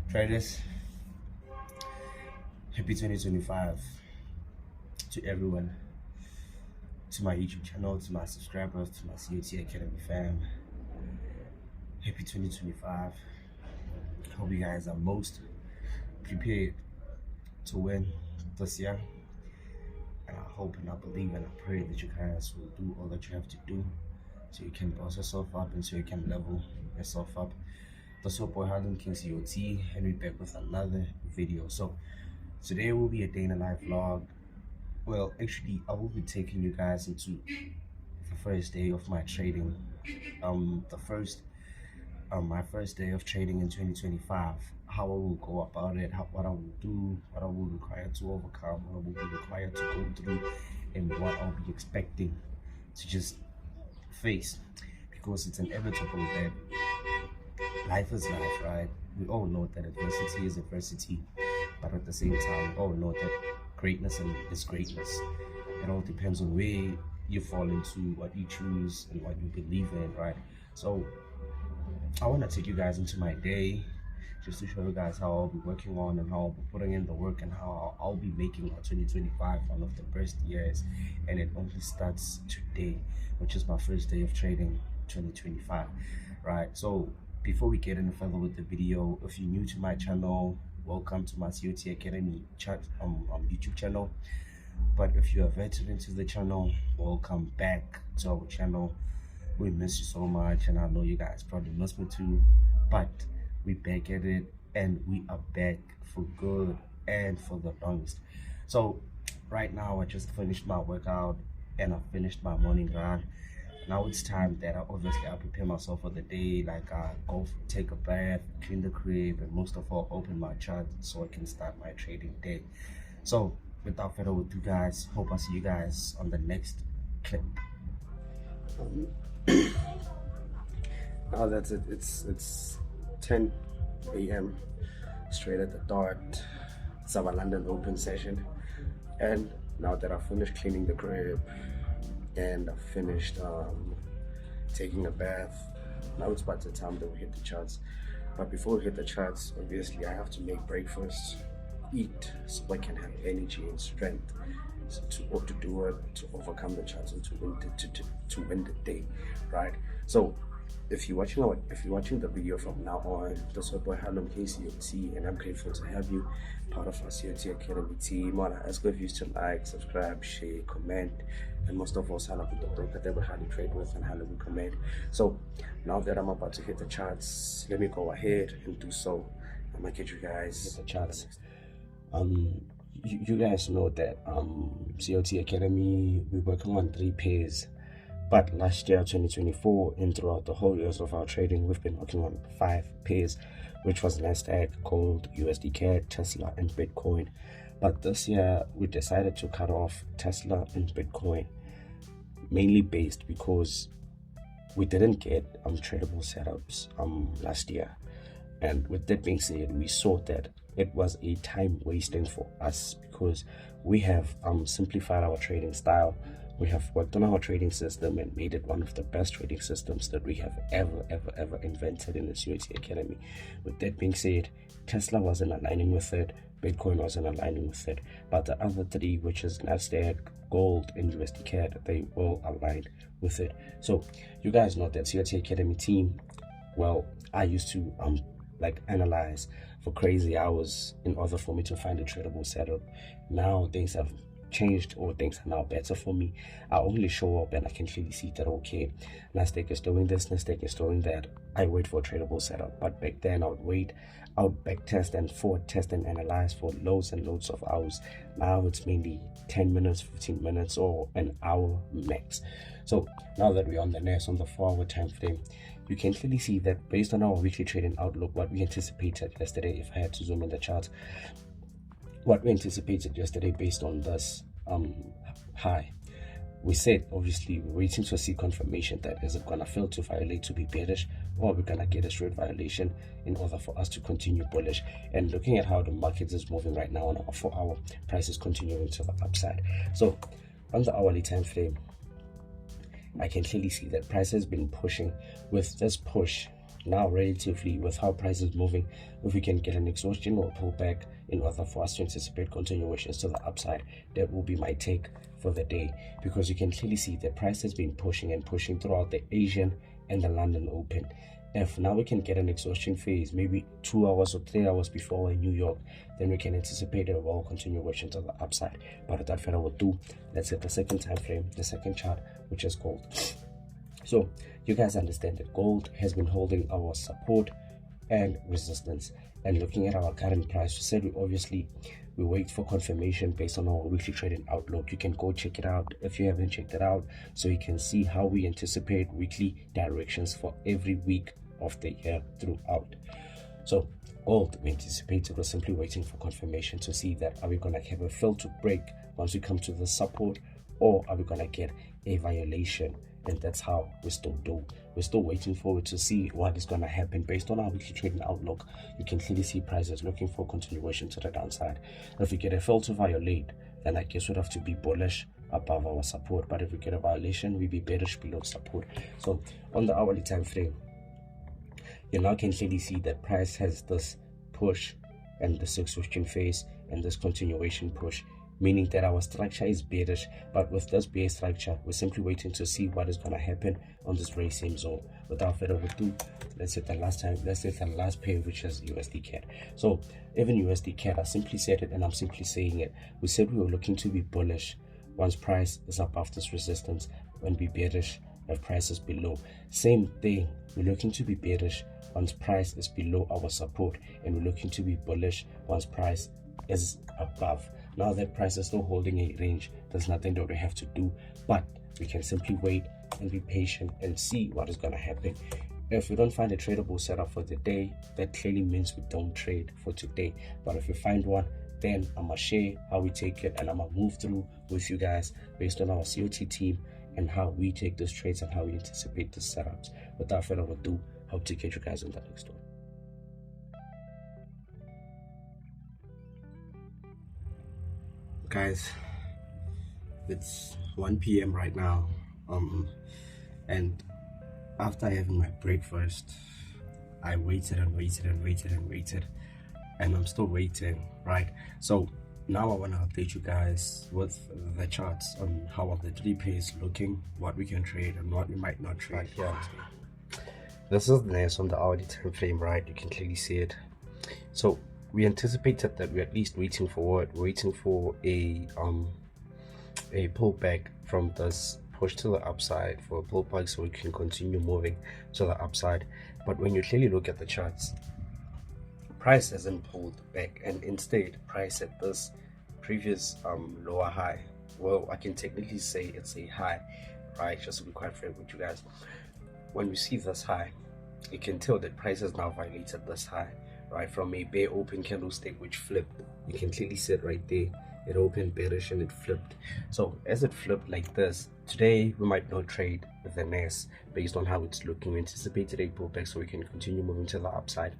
Traders, happy 2025 to everyone, to my YouTube channel, to my subscribers, to my COT Academy fam. Happy 2025. Hope you guys are most prepared to win this year, and I hope and I believe and I pray that you guys will do all that you have to do so you can boss yourself up and so you can level yourself up. That's your boy Harlem King COT, and we're back with another video. So today will be a day in a life vlog. Well, actually, I will be taking you guys into the first day of my trading. My first day of trading in 2025. How I will go about it, what I will do, what I will require to overcome, what I will be required to go through, and what I'll be expecting to just face, because it's inevitable that life is life, right? We all know that adversity is adversity, but at the same time, we all know that greatness is greatness. It all depends on where you fall into, what you choose, and what you believe in, right? So I want to take you guys into my day, just to show you guys how I'll be working on and how I'll be putting in the work and how I'll be making 2025 one of the best years. And it only starts today, which is my first day of trading 2025, right? So before we get any further with the video, if you're new to my channel, welcome to my COT Academy YouTube channel. But if you're a veteran to the channel, welcome back to our channel. We miss you so much, and I know you guys probably miss me too, but we back at it, and we are back for good and for the longest. So right now I just finished my workout and I finished my morning run. Now it's time that I prepare myself for the day, like I go take a bath, clean the crib, and most of all open my chart so I can start my trading day. So without further ado guys, hope I see you guys on the next clip. Now that's it. It's 10 a.m. straight at the dot. It's our London Open session, and now that I've finished cleaning the crib and I've finished taking a bath, now it's about the time that we hit the charts. But before we hit the charts, obviously I have to make breakfast, eat, so I can have energy and strength to do it, to overcome the charts, and to win the day, right? So if you're watching the video from now on, this is your boy Harlem KCOT, and I'm grateful to have you part of our COT Academy team. I want to ask of you to like, subscribe, share, comment, and most of all, sign up with the broker that we highly trade with and highly recommend. So now that I'm about to hit the charts, let me go ahead and do so. I'm gonna get you guys hit the charts. You guys know that COT Academy, we're working on 3 pairs. But last year, 2024, and throughout the whole years of our trading, we've been working on 5 pairs, which was Nasdaq, Gold, USD CAD, Tesla, and Bitcoin. But this year, we decided to cut off Tesla and Bitcoin, mainly based because we didn't get tradable setups last year. And with that being said, we saw that it was a time wasting for us because we have simplified our trading style. We have worked on our trading system and made it one of the best trading systems that we have ever invented in the COT Academy. With that being said, Tesla wasn't aligning with it, Bitcoin wasn't aligning with it, but the other 3, which is Nasdaq, Gold, and USD CAD, they all aligned with it. So you guys know that COT Academy team, well, I used to analyze for crazy hours in order for me to find a tradable setup. Now things have changed, or things are now better for me. I only show up and I can clearly see that, okay, Nasdaq is doing this, Nasdaq is doing that. I wait for a tradable setup. But back then I would back test and forward test and analyze for loads and loads of hours. Now it's mainly 10 minutes, 15 minutes, or an hour max. So now that we're on the 4-hour time frame, you can clearly see that based on our weekly trading outlook, what we anticipated yesterday, if I had to zoom in the chart, what we anticipated yesterday based on this high, we said obviously we're waiting to see confirmation that is it gonna fail to violate to be bearish, or we're gonna get a straight violation in order for us to continue bullish. And looking at how the market is moving right now on our 4-hour, price is continuing to the upside. So on the hourly time frame, I can clearly see that price has been pushing. With this push, Now, relatively, with how price is moving, if we can get an exhaustion or pullback in order for us to anticipate continuations to the upside, that will be my take for the day, because you can clearly see the price has been pushing and pushing throughout the Asian and the London Open. If now we can get an exhaustion phase, maybe 2 hours or 3 hours before in New York, then we can anticipate a well continuation to the upside. But without further ado, let's hit the second time frame, the second chart, which is gold. So you guys understand that gold has been holding our support and resistance. And looking at our current price, we said we wait for confirmation based on our weekly trading outlook. You can go check it out if you haven't checked it out, so you can see how we anticipate weekly directions for every week of the year throughout. So gold, we anticipated, we're simply waiting for confirmation to see that are we going to have a fill to break once we come to the support, or are we going to get a violation? And that's how we still do. We're still waiting for it to see what is going to happen based on our weekly trading outlook. You can clearly see prices looking for continuation to the downside. If we get a fail to violate, then I guess we'd have to be bullish above our support. But if we get a violation, we'd be bearish below support. So on the hourly time frame, you now can clearly see that price has this push and this exhaustion phase and this continuation push, meaning that our structure is bearish. But with this bear structure, we're simply waiting to see what is going to happen on this very same zone. Without further ado, let's hit the last pair, which is USD CAD. So even USD CAD, I simply said it and I'm simply saying it. We said we were looking to be bullish once price is above this resistance, and be bearish if price is below. Same thing, we're looking to be bearish once price is below our support, and we're looking to be bullish once price is above. Now that price is still holding a range, there's nothing that we have to do, but we can simply wait and be patient and see what is going to happen. If we don't find a tradable setup for the day, that clearly means we don't trade for today. But if we find one, then I'm going to share how we take it, and I'm going to move through with you guys based on our COT team and how we take those trades and how we anticipate the setups. Without further ado, hope to catch you guys on the next one. Guys, it's 1 p.m. right now, and after having my breakfast, I waited and waited and waited and waited, and I'm still waiting, right? So now I want to update you guys with the charts on how are the 3 pairs looking, what we can trade and what we might not trade. Right, yeah. This is the NAS on the hourly time frame, right? You can clearly see it. So we anticipated that we're at least waiting for a pullback from this push to the upside, for a pullback so we can continue moving to the upside. But when you clearly look at the charts, price hasn't pulled back, and instead price at this previous lower high, well, I can technically say it's a high, right? Just to be quite frank with you guys, when you see this high, you can tell that price has now violated this high, right? From a bear open candlestick which flipped, you can clearly see it right there. It opened bearish and it flipped. So as it flipped like this, today we might not trade the NAS based on how it's looking. We anticipated a pullback so we can continue moving to the upside.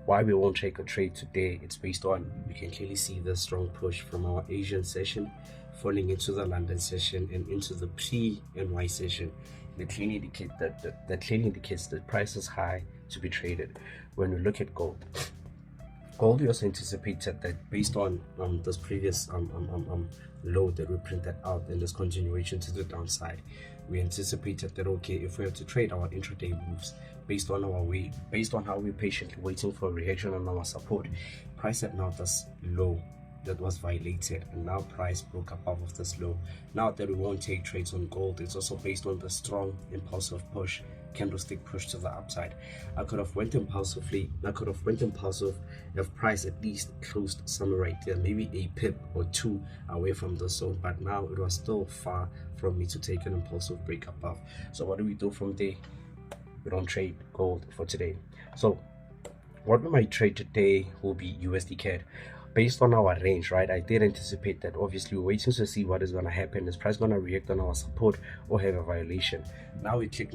Why we won't take a trade today, it's based on, we can clearly see the strong push from our Asian session falling into the London session and into the pre-NY session. That clearly indicates that price is high to be traded. When we look at gold, we also anticipated that based on this previous low that we printed out and this continuation to the downside, we anticipated that okay, if we have to trade our intraday moves based on how we're patiently waiting for a reaction on our support, price at now this low that was violated, and now price broke above of this low. Now that we won't take trades on gold, it's also based on the strong impulsive push, candlestick push to the upside. I could have went impulsive if price at least closed somewhere right there, maybe a pip or 2 away from the zone, but now it was still far from me to take an impulsive break above. So what do we do from there? We don't trade gold for today. So what we might trade today will be USD CAD. Based on our range, right, I did anticipate that obviously we're waiting to see what is going to happen. Is price going to react on our support or have a violation? Now we can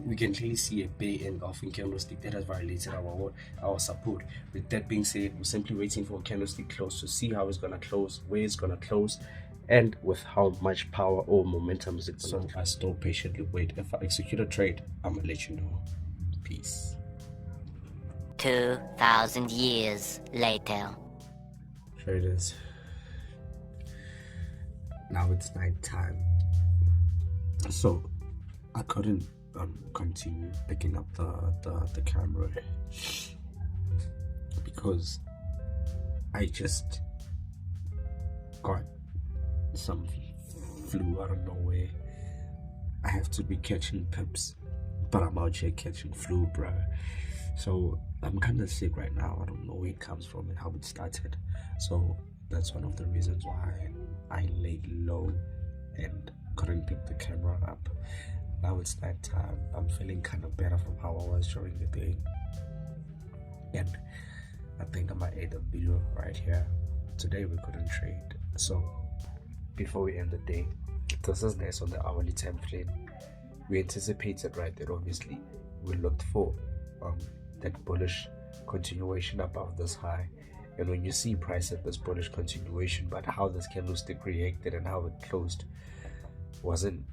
clearly see a bear engulfing candlestick that has violated our support. With that being said, we're simply waiting for a candlestick close to see how it's going to close, where it's going to close, and with how much power or momentum is it. So I still patiently wait. If I execute a trade, I'm going to let you know. Peace. 2,000 years later. Traders, now it's night time, so I couldn't continue picking up the camera because I just got some flu out of nowhere. I have to be catching pips, but I'm out here catching flu, bruh. So I'm kind of sick right now. I don't know where it comes from and how it started. So that's one of the reasons why I laid low and couldn't pick the camera up. Now it's night time. I'm feeling kind of better from how I was during the day, and I think I might end the video right here. Today we couldn't trade, so before we end the day, this is nice on the hourly time frame. We anticipated, right, that obviously we looked for that bullish continuation above this high. And when you see price at this bullish continuation, but how this candlestick reacted and how it closed wasn't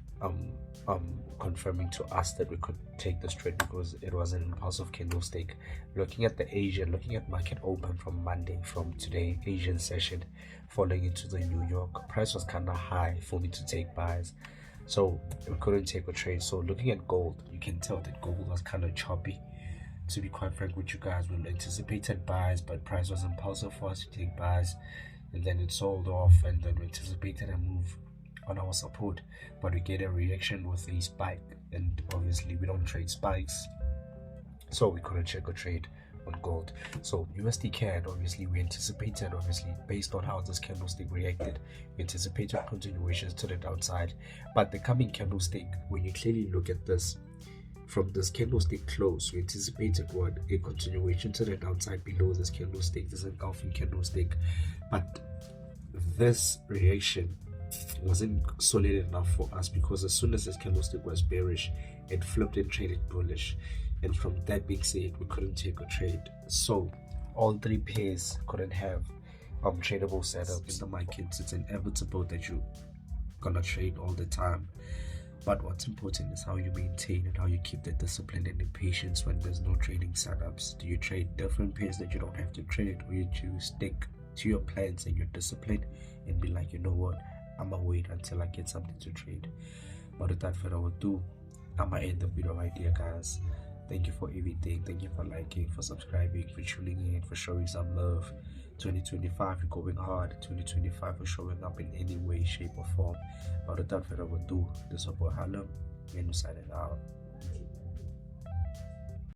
confirming to us that we could take this trade, because it was an impulsive candlestick. Looking at looking at market open from Monday, from today, Asian session falling into the New York, price was kind of high for me to take buys, so we couldn't take a trade. So looking at gold, you can tell that gold was kind of choppy. To be quite frank with you guys, we anticipated buys, but price was impulsive for us to take buys, and then it sold off, and then we anticipated a move on our support, but we get a reaction with a spike, and obviously we don't trade spikes, so we couldn't check a trade on gold. So USD CAD, obviously we anticipated, obviously based on how this candlestick reacted, we anticipated continuations to the downside, but the coming candlestick, when you clearly look at this from this candlestick close, we anticipated what a continuation to the downside below this candlestick, this engulfing candlestick, but this reaction wasn't solid enough for us, because as soon as this candlestick was bearish, it flipped and traded bullish, and from that being said, we couldn't take a trade. So all three pairs couldn't have tradable setup in the markets. It's inevitable that you're gonna trade all the time, but what's important is how you maintain and how you keep the discipline and the patience when there's no trading setups. Do you trade different pairs that you don't have to trade, or you choose stick to your plans and your discipline and be like, you know what, I'm gonna wait until I get something to trade? But without further ado, I'm gonna end the video right here, guys. Thank you for everything. Thank you for liking, for subscribing, for tuning in, for showing some love. 2025 you're going hard. 2025 for showing up in any way, shape or form. But without further ado, this is Harlem, and we're signing out.